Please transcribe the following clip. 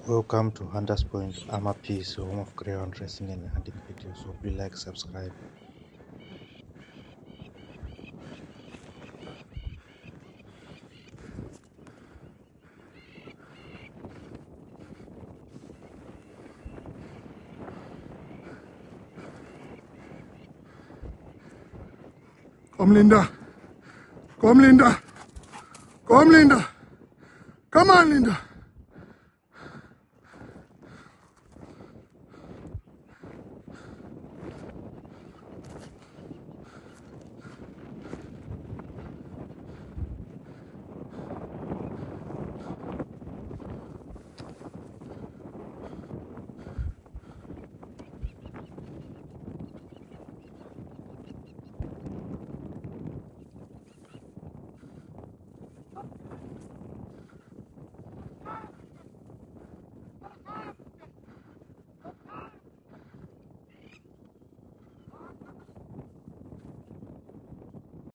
Welcome to Hunters Point. I'm a piece, home of Crayon Racing and hunting videos. Hope you like, subscribe. Come, Linda. Come, Linda. Come, Linda. Come on, Linda.